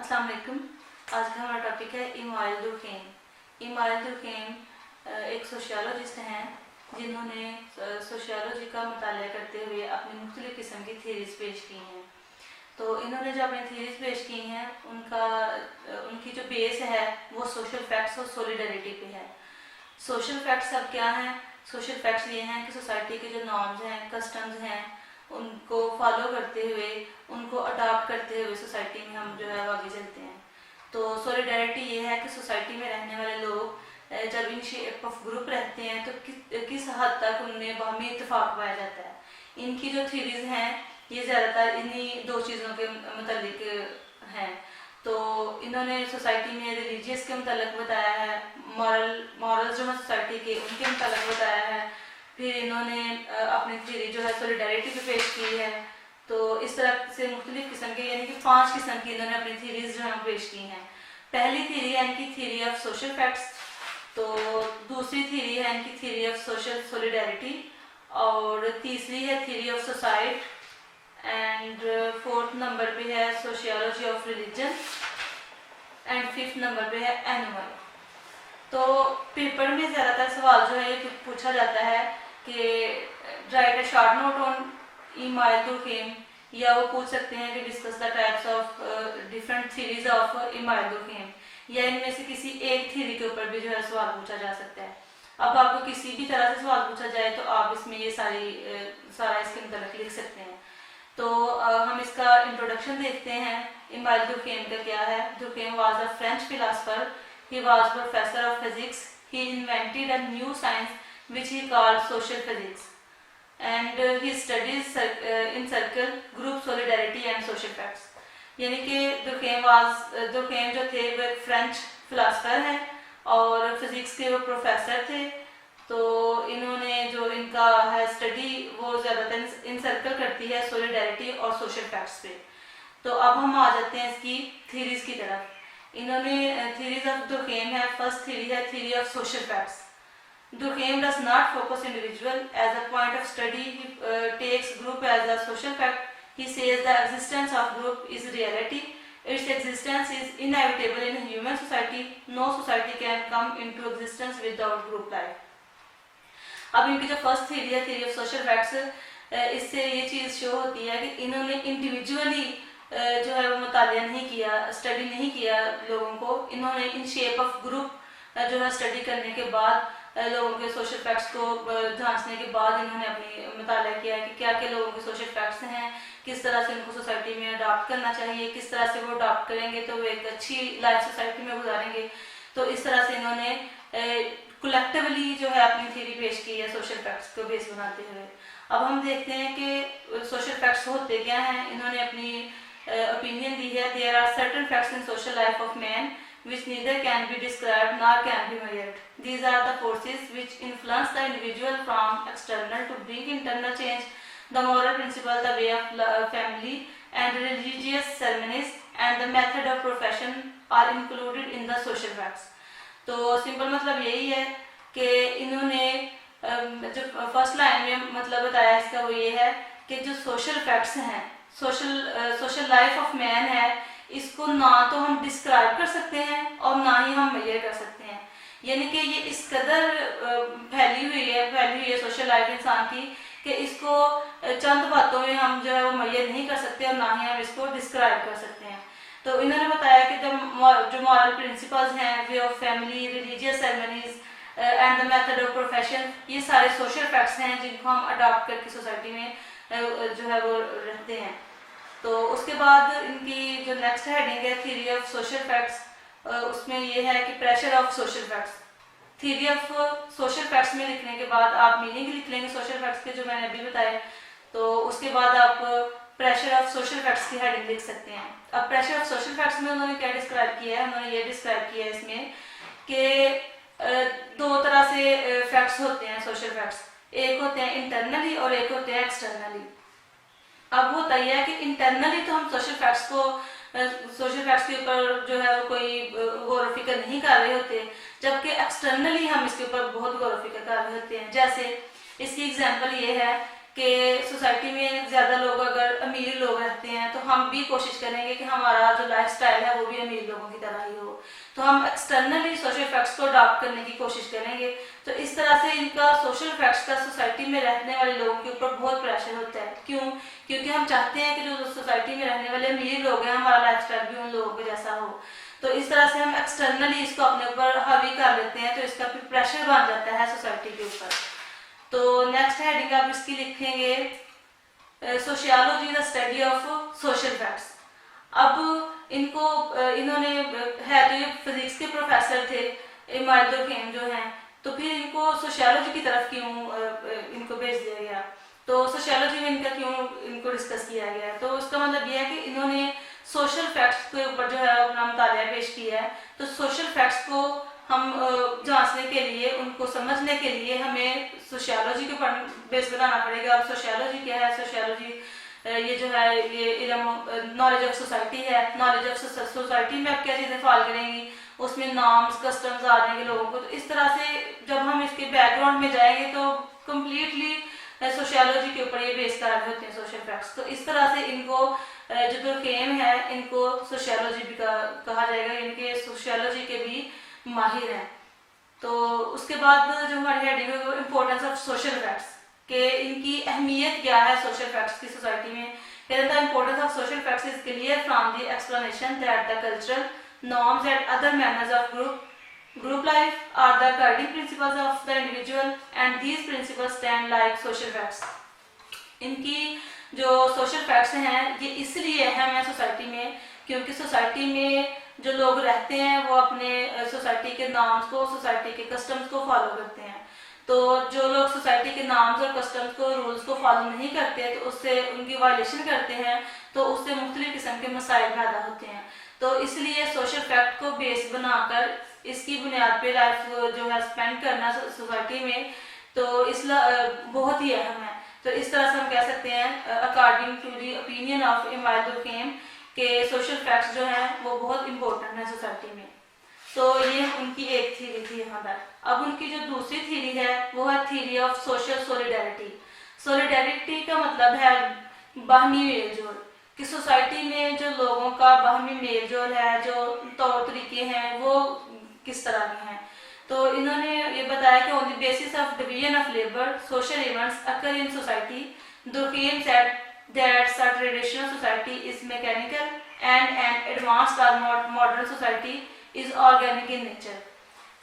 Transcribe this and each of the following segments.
अस्सलाम वालेकुम। आज का हमारा टॉपिक है इमाइल दुर्खेम। इमाइल दुर्खेम एक सोशियोलॉजिस्ट हैं जिन्होंने सोशियोलॉजी का मुताला करते हुए अपनी मुख्तलिफ किस्म की थीरीज पेश की हैं। तो इन्होंने जो अपनी थीरीज पेश की हैं उनकी जो बेस है वो सोशल फैक्ट्स और सोलिडरिटी पे है। सोशल फैक्ट्स अब क्या हैं? सोशल फैक्ट्स ये हैं कि सोसाइटी के जो नॉर्म्स हैं, कस्टम्स हैं, उनको फॉलो करते हुए, उनको अडॉप्ट करते हुए सोसाइटी में हम जो है वो आगे चलते हैं। तो सोलिडरिटी ये है कि सोसाइटी में रहने वाले लोग जब इन शेप ऑफ ग्रुप रहते हैं तो किस हद तक उनमें बाहमी इत्तेफाक पाया जाता है। इनकी जो थीरीज हैं ये ज़्यादातर इन्हीं दो चीज़ों के मुतालिक हैं। तो इन्होंने सोसाइटी में रिलीजियस के मुतालिक बताया है, मॉरल्स जो है सोसाइटी के उनके मुतालिक बताया है। फिर इन्होंने अपनी थ्योरी जो है सोलिडरिटी पे पेश की है। तो इस तरह से मुख्तलिफ किस्म के यानी कि 5 किस्म की इन्होंने अपनी थ्योरीज जो है पेश की हैं। पहली थ्योरी है इनकी थ्योरी ऑफ सोशल फैक्ट्स। तो दूसरी थ्योरी है इनकी थ्योरी ऑफ सोशल सोलिडरिटी। और तीसरी है theory of society. And 4th number पे है sociology of religion. And 5th number पे है एनिमल। तो पेपर में ज़्यादातर सवाल जो है पूछा जाता है कि right a short note on email Durkheim, या वो पूछ सकते हैं कि discuss the types of different theories of Emile Durkheim, या इनमें से किसी एक थ्योरी के ऊपर भी जो है सवाल पूछा जा सकता है। अब आपको किसी भी तरह से सवाल पूछा जाए तो आप इसमें ये सारा इसके मतलब लिख सकते हैं। तो हम इसका इंट्रोडक्शन देखते हैं। इमाइल दुर्खेम का क्या है? Durkheim was a French philosopher. He was professor of physics. He invented a new science which he called social physics. And he studies in circle, group solidarity and social facts. यानी कि Durkheim जो थे वो एक French philosopher हैं और physics के वो प्रोफेसर थे। तो इन्होंने जो इनका है स्टडी वो ज़्यादातर इन सर्कल करती है सोलिडरिटी और सोशल फैक्ट्स पे। तो अब हम आ जाते हैं इसकी थीरीज की तरफ। इन्होंने थ्योरीज ऑफ दुर्खेम है। फर्स्ट थ्योरी है theory of social facts. Durkheim does not focus individual as a point of study, he takes group as a social fact. He says the existence of group is reality. Its existence is inevitable in human society. No society can come into existence without group life. अब इनकी जो first theory है theory of social facts, इससे ये चीज़ show होती है कि इन्होंने इंडिविजुअली जो है वो मुतालिया नहीं किया, स्टडी नहीं किया लोगों को। इन्होंने इन शेप ऑफ ग्रुप जो है स्टडी करने के बाद लोगों के सोशल फैक्ट्स को जांचने के बाद इन्होंने अपनी मुताला किया कि क्या क्या लोगों के सोशल फैक्ट्स हैं, किस तरह से उनको सोसाइटी में अडॉप्ट करना चाहिए, किस तरह से वो अडॉप्ट करेंगे तो वो एक अच्छी लाइफ सोसाइटी में गुजारेंगे। तो इस तरह से इन्होंने कलेक्टिवली जो है अपनी थ्योरी पेश की है सोशल फैक्ट्स को बेस बनाते हुए। अब हम देखते हैं कि सोशल फैक्ट्स होते क्या हैं। इन्होंने अपनी opinion दी है। There are certain facts in social life of man which neither can be described nor can be measured. These are the forces which influence the individual from external to bring internal change. The moral principle, the way of family and religious ceremonies and the method of profession are included in the social facts. तो simple मतलब यही है कि इन्होंने जो first line में मतलब बताया इसका वो ये है कि जो सोशल फैक्ट्स हैं, सोशल लाइफ ऑफ मैन है, इसको ना तो हम डिस्क्राइब कर सकते हैं और ना ही हम मेजर कर सकते हैं। यानी कि ये इस कदर फैली हुई है सोशल लाइफ इंसान की कि इसको चंद बातों में हम जो है वो मेजर नहीं कर सकते और ना ही हम इसको डिस्क्राइब कर सकते हैं। तो इन्होंने बताया कि जो मॉरल प्रिंसिपल्स हैं, way of family, religious ceremonies and the method of profession, ये सारे सोशल फैक्ट्स हैं जिनको हम अडॉप्ट करके सोसाइटी में जो है वो रहते हैं। तो उसके बाद इनकी जो नेक्स्ट हेडिंग है थ्योरी ऑफ सोशल फैक्ट्स, उसमें ये है कि pressure of social facts. Theory of social facts में लिखने के बाद आप मीनिंग लिख लेंगे सोशल फैक्ट्स के जो मैंने अभी बताए। तो उसके बाद आप प्रेशर ऑफ सोशल फैक्ट्स की हेडिंग लिख सकते हैं। अब प्रेशर ऑफ सोशल फैक्ट्स में उन्होंने क्या डिस्क्राइब किया है? उन्होंने ये डिस्क्राइब किया है इसमें कि 2 तरह से फैक्ट्स होते हैं सोशल फैक्ट्स। एक होते हैं इंटरनली और एक होते हैं एक्सटर्नली। अब होता यह है कि इंटरनली तो हम सोशल फैक्ट्स के ऊपर जो है वो कोई गौर फिक्र नहीं कर रहे होते, जबकि एक्सटर्नली हम इसके ऊपर बहुत गौर फिक्र कर रहे होते हैं। जैसे इसकी एग्जांपल ये है कि सोसाइटी में ज़्यादा लोग अगर अमीर लोग रहते हैं तो हम भी कोशिश करेंगे कि हमारा जो लाइफ स्टाइल है वो भी अमीर लोगों की तरह ही हो, तो हम एक्सटर्नली सोशल फैक्ट्स को अडॉप्ट करने की कोशिश करेंगे। तो इस तरह से इनका सोशल फैक्ट्स का सोसाइटी में रहने वाले लोगों के ऊपर बहुत प्रेशर होता है। क्यों? क्योंकि हम चाहते हैं कि जो सोसाइटी में रहने वाले अमीर लोग हैं हमारा लाइफ स्टाइल भी उन लोगों के जैसा हो। तो इस तरह से हम एक्सटर्नली इसको अपने ऊपर हावी कर लेते हैं, तो इसका फिर प्रेशर बन जाता है सोसाइटी के ऊपर। तो नेक्स्ट हेडिंग आप इसकी लिखेंगे sociology the study of social facts. अब इनको इन्होंने है तो ये फिजिक्स के प्रोफेसर थे इमाइल दुर्खेम जो हैं, तो फिर इनको सोशियोलॉजी की तरफ क्यों इनको भेज दिया गया, तो सोशियोलॉजी में इनका क्यों इनको डिस्कस किया गया। तो उसका मतलब यह है कि इन्होंने सोशल फैक्ट्स के ऊपर जो है अपना मुतालिया पेश किया है। तो सोशल फैक्ट्स को हम जांचने के लिए, उनको समझने के लिए हमें सोशियोलॉजी के ऊपर बेस बनाना पड़ेगा। अब सोशियोलॉजी क्या है? सोशियोलॉजी ये जो है ये इल्म नॉलेज ऑफ सोसाइटी है। नॉलेज ऑफ सोसाइटी में आप क्या चीज़ें फॉलो करेंगी, उसमें नॉर्म्स कस्टम्स आ जाएंगे लोगों को। तो इस तरह से जब हम इसके बैकग्राउंड में जाएंगे तो कम्प्लीटली सोशियोलॉजी के ऊपर ये बेस कर रहे होते हैं सोशल फैक्ट्स। तो इस तरह से इनको जो दुर्खेम है इनको सोशियोलॉजी भी कहा जाएगा, इनके सोशियोलॉजी के भी माहिर हैं। तो उसके बाद जो हमारी हेडिंग है वो इम्पोर्टेंस ऑफ सोशल फैक्ट्स, कि इनकी अहमियत क्या है सोशल फैक्ट्स की सोसाइटी में। कहते हैं importance of social facts is clear from the explanation that the cultural norms and other manners of group life are the guiding principles of the individual and these principles stand like social facts। इनकी जो social facts हैं ये इसलिए अहम है society में क्योंकि society में जो लोग रहते हैं वो अपने सोसाइटी के नॉर्म्स को, सोसाइटी के कस्टम्स को फॉलो करते हैं। तो जो लोग सोसाइटी के नॉर्म्स और कस्टम्स को, रूल्स को फॉलो नहीं करते तो उससे उनकी वायलेशन करते हैं, तो उससे मुख्तलिफ किस्म के मसाइल पैदा होते हैं। तो इसलिए सोशल फैक्ट को बेस बनाकर इसकी बुनियाद पे लाइफ जो है स्पेंड करना सोसाइटी में, तो इस बहुत ही अहम है। तो इस तरह से हम कह सकते हैं according to the opinion of Emile Durkheim के सोशल फैक्ट्स जो हैं वो बहुत इंपॉर्टेंट है सोसाइटी में। तो ये उनकी एक थ्योरी थी यहाँ पर। अब उनकी जो दूसरी थ्योरी है वो है theory of social solidarity. Solidarity का मतलब है बाहमी मेलजोल, कि सोसाइटी में जो लोगों का बाहमी मेलजोल है, जो तौर तरीके हैं वो किस तरह के हैं। तो इन्होंने ये बताया कि on the basis of division of labour social events occur in society. Durkheim said that a traditional society is mechanical and an advanced or modern society is organic in nature।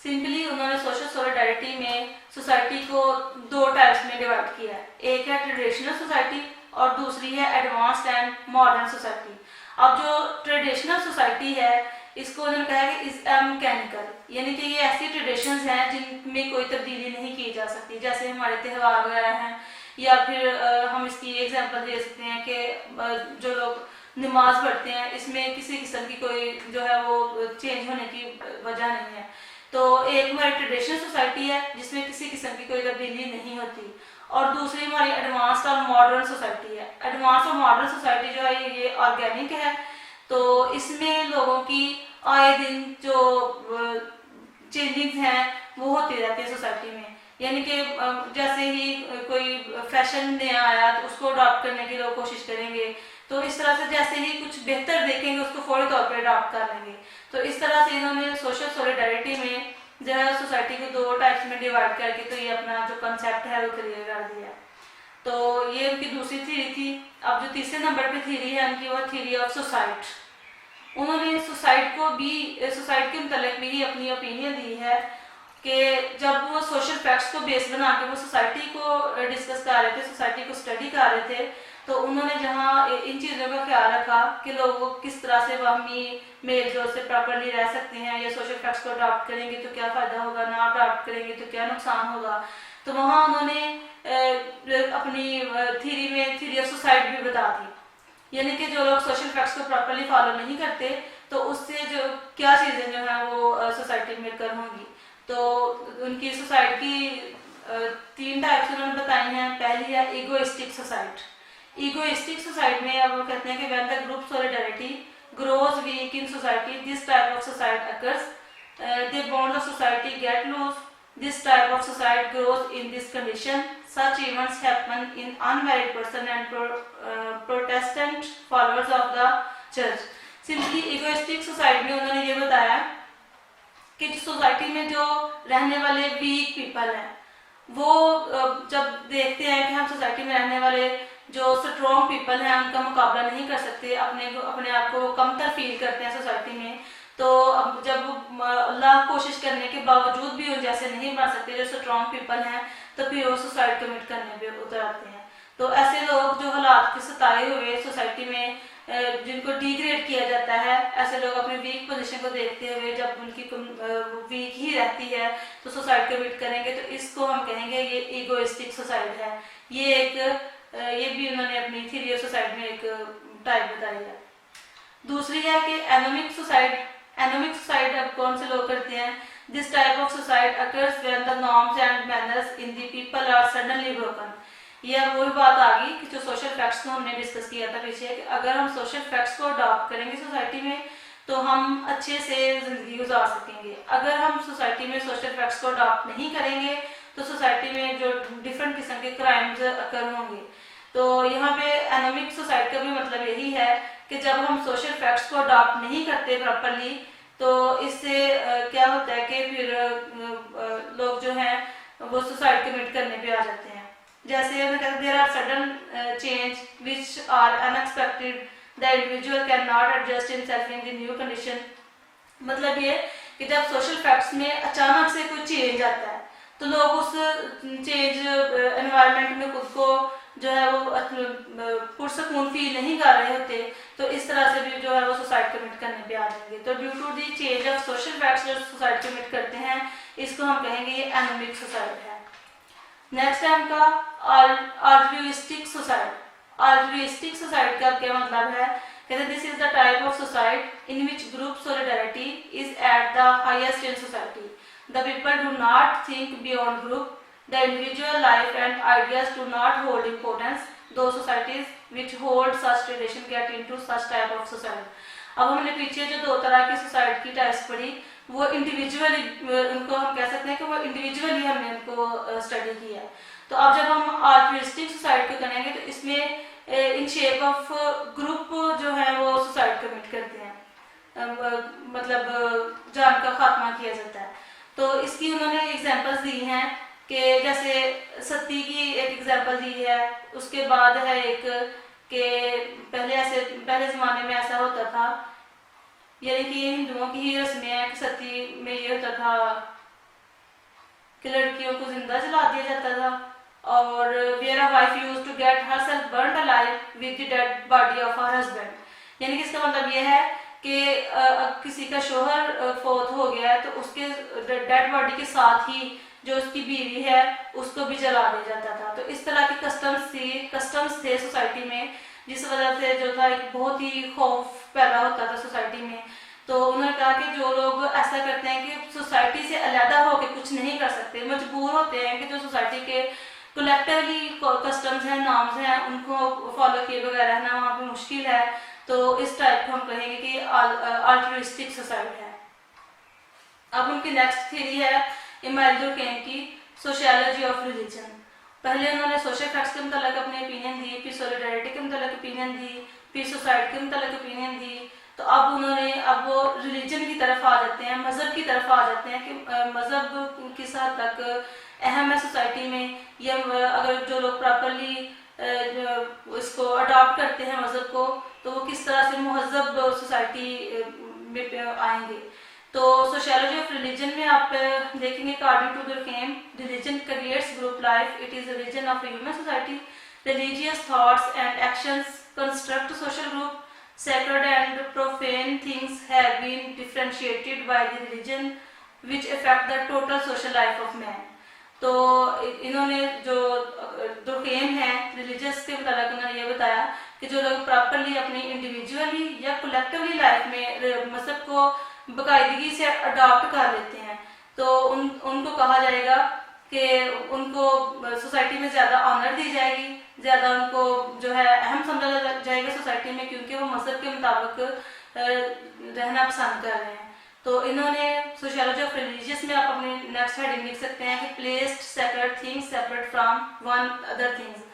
Simply उन्होंने social solidarity में society को दो types में divide किया है, एक है traditional society और दूसरी है एडवांस्ड एंड मॉडर्न सोसाइटी। अब जो ट्रेडिशनल सोसाइटी है इसको उन्होंने कहा कि इज मैकेनिकल, यानी कि ये ऐसी ट्रेडिशंस हैं जिनमें कोई तब्दीली नहीं की जा सकती, जैसे हमारे त्यौहार वगैरह हैं, या फिर हम इसकी एग्जांपल दे सकते हैं कि जो लोग नमाज पढ़ते हैं इसमें किसी किस्म की कोई जो है वो चेंज होने की वजह नहीं है। तो एक हमारी ट्रेडिशनल सोसाइटी है जिसमें किसी किस्म की कोई तब्दीली नहीं होती, और दूसरी हमारी एडवांस और मॉडर्न सोसाइटी है। एडवांस और मॉडर्न सोसाइटी जो है ये ऑर्गेनिक है, तो इसमें लोगों की आए दिन जो चेंजिंग्स हैं वो होती रहती है सोसाइटी में। यानी कि जैसे ही कोई फैशन नया आया तो उसको अडॉप्ट करने की लोग कोशिश करेंगे, तो इस तरह से जैसे ही कुछ बेहतर देखेंगे उसको फौरी तौर पर अडॉप्ट कर लेंगे। तो इस तरह से इन्होंने सोशल सॉलिडारिटी में जो है सोसाइटी को दो टाइप्स में डिवाइड करके तो ये अपना जो कंसेप्ट है वो क्लियर कर दिया। तो ये उनकी दूसरी थ्योरी थी। अब जो तीसरे नंबर पे थ्योरी है उनकी वो थ्योरी ऑफ सोसाइट। उन्होंने सोसाइट को भी, सोसाइट के मुतालिक भी अपनी ओपिनियन दी है कि जब वो सोशल फैक्ट्स को बेस बना के वो सोसाइटी को डिस्कस कर रहे थे, सोसाइटी को स्टडी कर रहे थे, तो उन्होंने जहाँ इन चीज़ों का ख्याल रखा कि लोग किस तरह से बाहमी मेल जोल से प्रॉपरली रह सकते हैं, या सोशल फैक्ट्स को अडॉप्ट करेंगे तो क्या फ़ायदा होगा, ना अडॉप्ट करेंगे तो क्या नुकसान होगा, तो वहाँ उन्होंने अपनी थ्योरी में थ्योरी ऑफ सोसाइट भी बता दी। यानी कि जो लोग सोशल फैक्ट्स को प्रॉपरली फॉलो नहीं करते तो उससे जो क्या चीज़ें जो हैं वो सोसाइटी में कर होंगी। तो उनकी सोसाइटी की तीन टाइप्स उन्होंने बताई हैं। पहली है ईगोइस्टिक सोसाइट। ईगोइस्टिक सोसाइटी में अब वो कहते हैं कि when the group solidarity grows weak in society this type of society occurs, the bond of society get loose, This type of society grows in this condition. Such events happen in unmarried person and Protestant followers of the church. Simply egoistic society में उन्होंने ये बताया कि society में जो रहने वाले week people हैं वो जब देखते हैं कि हम सोसाइटी में रहने वाले जो स्ट्रॉन्ग पीपल हैं उनका मुकाबला नहीं कर सकते, अपने आप को कमतर फील करते हैं सोसाइटी में, तो अब जब लाख कोशिश करने के बावजूद भी वो जैसे नहीं बन सकते जो स्ट्रॉन्ग पीपल हैं, तो फिर वो सुसाइड कमिट करने पे उतर आते हैं। तो ऐसे लोग जो हालात के सताए हुए सोसाइटी में जिनको डिग्रेड किया जाता है, ऐसे लोग अपनी वीक पोजीशन को देखते हुए जब उनकी वीक ही रहती है तो सुसाइड कमिट करेंगे, तो इसको हम कहेंगे ये इगोइस्टिक सुसाइड है। ये भी उन्होंने अपनी थ्योरी ऑफ सुसाइड में एक टाइप बताई है। दूसरी है कि एनोमिक सुसाइड। एनोमिक सुसाइड अब कौन से लोग करते हैं? This type of suicide occurs when the norms and manners in the people are suddenly broken. ये अब वही बात आ गई कि जो सोशल फैक्ट्स को हमने डिस्कस किया था पीछे, कि अगर हम सोशल फैक्ट्स को अडॉप्ट करेंगे सोसाइटी में तो हम अच्छे से जिंदगी गुजार सकेंगे। अगर हम सोसाइटी में सोशल फैक्ट्स को अडॉप्ट नहीं करेंगे तो सोसाइटी में जो डिफरेंट किस्म के क्राइम्स अकर होंगे। तो यहाँ पे एनोमिक सोसाइटी का भी मतलब यही है कि जब हम सोशल फैक्ट्स को अडॉप्ट नहीं करते प्रॉपरली तो इससे क्या होता है कि फिर लोग जो हैं वो सुसाइड कमिट करने पे आ जाते हैं। जैसे मैं कहते there are sudden change which are unexpected, the individual can not adjust himself in the new condition. मतलब ये कि जब सोशल फैक्ट्स में अचानक से कोई चेंज आता है तो लोग उस चेंज एनवायरनमेंट में खुद को जो है वो पुरसकून फील नहीं कर रहे होते, तो इस तरह से भी जो है वो सुसाइड कमिट करने पे आ जाएंगे। तो due to the change of social facts जो सुसाइड कमिट करते हैं इसको हम कहेंगे ये एनोमिक सुसाइड है। नेक्स्ट है उनका अल्ट्रुइस्टिक सुसाइड। अल्ट्रुइस्टिक सुसाइड का क्या मतलब है? कहते this is the type of suicide in which group solidarity is at the highest in society. The people do not think beyond group, the individual life and ideas do not hold importance. Those societies which hold such tradition get into such type of society. अब हमने पीछे जो दो तरह की society की types पढ़ी वो इंडिविजुअली उनको हम कह सकते हैं कि वो इंडिविजुअली हमने उनको स्टडी किया है। तो अब जब हम अल्ट्रुइस्टिक सोसाइटी को करेंगे तो इसमें इन शेप ऑफ ग्रुप जो है वो सुसाइड कमिट करते हैं, मतलब जान का खात्मा किया जाता है। तो इसकी उन्होंने एग्जांपल्स दी हैं कि जैसे सती की एक एग्जांपल दी है, उसके बाद है एक कि पहले ज़माने में ऐसा होता था, यानी कि हिंदुओं की ही रस्में हैं कि सती में ये होता था कि लड़कियों को जिंदा जला दिया जाता था, और where a wife used to get herself burned alive with the dead body of her husband. यानी कि इसका मतलब ये है कि किसी का शोहर फोत हो गया है तो उसके डेड बॉडी के साथ ही जो उसकी बीवी है उसको भी जला दिया जाता था। तो इस तरह के कस्टम्स थे सोसाइटी में, जिस वजह से जो था एक बहुत ही खौफ पैदा होता था सोसाइटी में। तो उन्होंने कहा कि जो लोग ऐसा करते हैं कि सोसाइटी से अलहदा होकर कुछ नहीं कर सकते, मजबूर होते हैं कि जो सोसाइटी के कलेक्टिवली कस्टम्स हैं, नॉर्म्स हैं, उनको फॉलो किए बगैर रहना वहाँ पे मुश्किल है, तो इस टाइप को हम कहेंगे कि अल्ट्रुइस्टिक सोसाइटी है। अब उनकी नेक्स्ट थ्योरी है इमाइल दुर्खेम की सोशियोलॉजी ऑफ रिलीजन। पहले उन्होंने सोशल फैक्ट्स के मतलब अपनी ओपिनियन दी, फिर सॉलिडारिटी के मतलब ओपिनियन दी, फिर सोसाइटी के मतलब ओपिनियन दी। तो अब वो रिलीजन की तरफ आ जाते हैं, मज़हब की तरफ आ जाते हैं कि मज़हब किस हद तक अहम है सोसाइटी में, या अगर जो लोग प्रॉपरली इसको अडॉप्ट करते हैं मज़हब को तो वो किस तरह से महज़ब सोसाइटी में आएंगे। तो सोशियोलॉजी ऑफ रिलीजन में आप देखेंगे according to Durkheim, religion creates group life, it is a reason of human society, religious thoughts and actions construct social group, sacred and profane things have been differentiated by the religion which affect the total social life of man. तो इन्होंने जो Durkheim है religious के मतलब उन्होंने ये बताया कि जो लोग प्रॉपरली अपनी इंडिविजुअली या कलेक्टिवली लाइफ में मज़हब को बाकायदगी से अडॉप्ट कर लेते हैं तो उनको कहा जाएगा कि उनको सोसाइटी में ज़्यादा ऑनर दी जाएगी, ज़्यादा उनको जो है अहम समझा जाएगा सोसाइटी में, क्योंकि वो मज़हब के मुताबिक रहना पसंद कर रहे हैं। तो इन्होंने सोशियोलॉजी ऑफ रिलीजियस में आप अपनी नेक्स्ट हेडिंग लिख सकते हैं कि placed sacred things separate from one other things.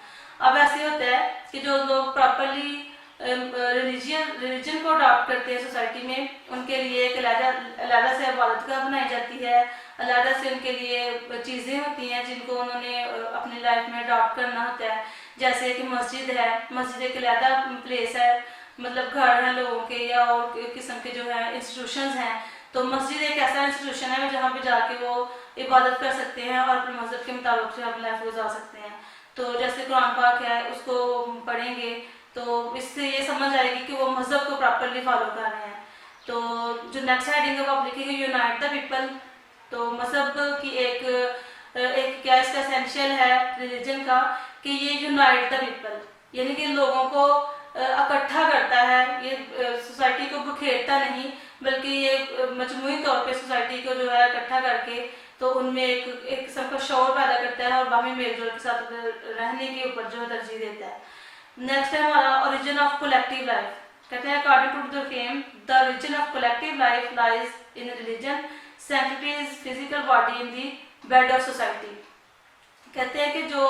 अब ऐसे होता है कि जो लोग प्रॉपरली रिलीजन को अडॉप्ट करते हैं सोसाइटी में, उनके लिए एक अलग से इबादतगाह बनाई जाती है, अलग से उनके लिए चीज़ें होती हैं जिनको उन्होंने अपनी लाइफ में अडॉप्ट करना होता है। जैसे कि मस्जिद है, मस्जिद एक अलग प्लेस है, मतलब घर हैं लोगों के या और किस्म के जो है इंस्टीट्यूशंस हैं। तो मस्जिद एक ऐसा इंस्टीट्यूशन है जहाँ पे जाके वो इबादत कर सकते हैं और अपने मजहब के मुताबिक से अपनी लाइफ गुजार सकते हैं। तो जैसे कुरान पाक है, उसको पढ़ेंगे तो इससे ये समझ आएगी कि वो मजहब को प्रॉपरली फॉलो कर रहे हैं। तो जो नेक्स्ट हेडिंग है वो आप लिखेंगे यूनाइट द पीपल। तो मजहब की एक क्या इसका एसेंशियल है रिलीजन का कि ये यूनाइट द पीपल, यानी कि लोगों को इकट्ठा करता है, ये सोसाइटी को बखेरता नहीं, बल्कि ये मजमूई तौर पे सोसाइटी को जो है इकट्ठा करके तो उनमें एक किस्म का शौर पैदा करता है और बाकी मेलजोल के साथ रहने के ऊपर जो है तरजीह देता है। नेक्स्ट है हमारा ओरिजिन ऑफ कलेक्टिव लाइफ। कहते हैं according to the fame the origin of collective life lies in religion, sanctity is physical body in the bed of society. कहते हैं कि जो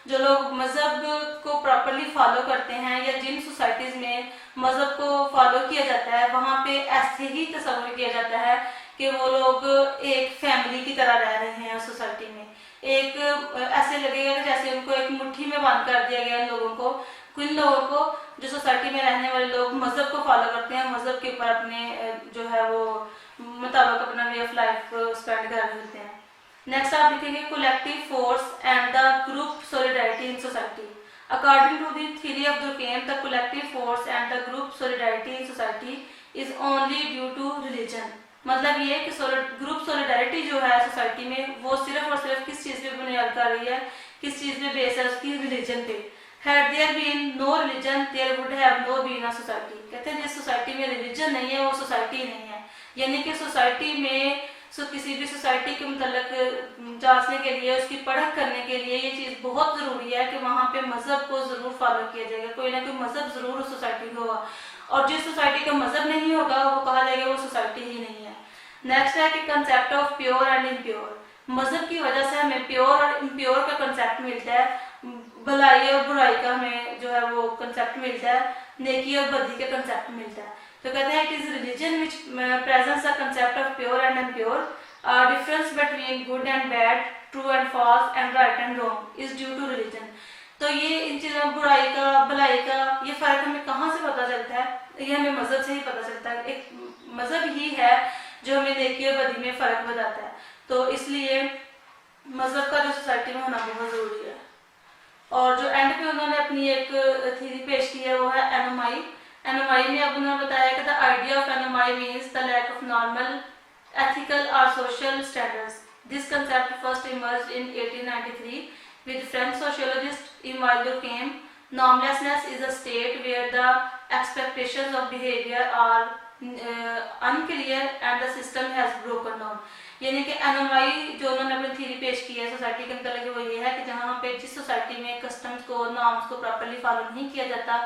लोग मजहब को प्रॉपरली फॉलो करते हैं या जिन सोसाइटीज में मजहब को फॉलो किया जाता है वहाँ पे ऐसे ही तस्वीर किया जाता है कि वो लोग एक फैमिली की तरह रह रहे हैं सोसाइटी में। एक ऐसे लगेगा कि जैसे उनको एक मुट्ठी में बंद कर दिया गया इन लोगों को। कुछ लोगों को जो सोसाइटी में रहने वाले लोग मजहब को फॉलो करते हैं, मजहब के ऊपर अपने जो है वो मुताबिक अपना वे ऑफ लाइफ स्पेंड कर रहे होते हैं। नेक्स्ट आप लिखेंगे collective force and the group solidarity in society. According to the theory of Durkheim the collective force and the group solidarity in society is only due to religion. मतलब ये कि group solidarity जो है society में वो सिर्फ और सिर्फ किस चीज़ पे बुनियाद कर रही है, किस चीज़ पे बेस है, उसकी रिलीजन पे। Had there been no religion, there would have no been a society। कहते हैं जिस सोसाइटी में रिलीजन नहीं है वो सोसाइटी नहीं है। यानी कि सोसाइटी में किसी भी सोसाइटी के मुतल्लिक जांचने के लिए, उसकी परख करने के लिए ये चीज़ बहुत ज़रूरी है कि वहाँ पे मजहब को ज़रूर फॉलो किया जाएगा, कोई ना कोई मजहब ज़रूर उस सोसाइटी में होगा। और जिस सोसाइटी का मजहब नहीं होगा वो कहा जाएगा वो सोसाइटी ही नहीं है। नेक्स्ट है कि concept of pure and impure. मजहब की वजह से हमें प्योर और इम्प्योर का कंसेप्ट मिलता है, भलाई और बुराई का हमें जो है वो कंसेप्ट मिलता है, नेकी और बदी का कंसेप्ट मिलता है। तो कहते हैं it is religion which presents the concept of pure and impure, difference between good and bad, true and false and right and wrong is due to religion. तो ये इन चीज़ों बुराई का भलाई का ये फर्क हमें कहाँ से पता चलता है? ये हमें मजहब से ही पता चलता है। एक मजहब ही है जो हमें नेकी और बदी में फ़र्क बताता है। तो इसलिए मजहब का जो सोसाइटी में होना बहुत ज़रूरी है। और जो एंड पे उन्होंने अपनी एक थ्योरी पेश की है वो है एनएमआई। एनएमआई में अब उन्होंने बताया कि the idea of anomie means the lack of normal ethical or social standards. This concept first emerged in 1893 with French sociologist Emile Durkheim. Normlessness is a state where the expectations of behavior are unclear and the system has broken down. यानी कि NMI जो उन्होंने अपनी theory पेश की है society के मतलब वो ये है कि जहाँ पे जिस सोसाइटी में कस्टम्स को नॉर्म्स को प्रॉपरली फॉलो नहीं किया जाता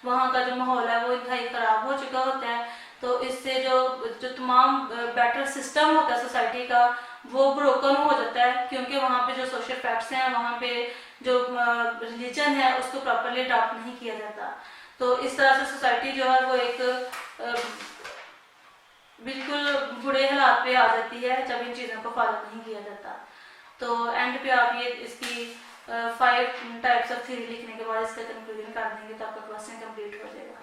वहाँ का जो माहौल है वो इंतहाई ख़राब हो चुका होता है। तो इससे जो तमाम बेटर सिस्टम होता है सोसाइटी का वो ब्रोकन हो जाता है, क्योंकि वहाँ पे जो सोशल फैक्ट्स हैं, वहाँ पे जो रिलीजन है उसको प्रॉपरली अडॉप्ट नहीं किया जाता। तो इस तरह से सोसाइटी जो है वो एक बिल्कुल बुरे हालात पे आ जाती है जब इन चीज़ों को फॉलो नहीं किया जाता। तो एंड पे आप ये इसकी 5 टाइप्स ऑफ थ्योरी लिखने के बाद इसका कंक्लूजन कर देंगे तो आपका क्वेश्चन कंप्लीट हो जाएगा।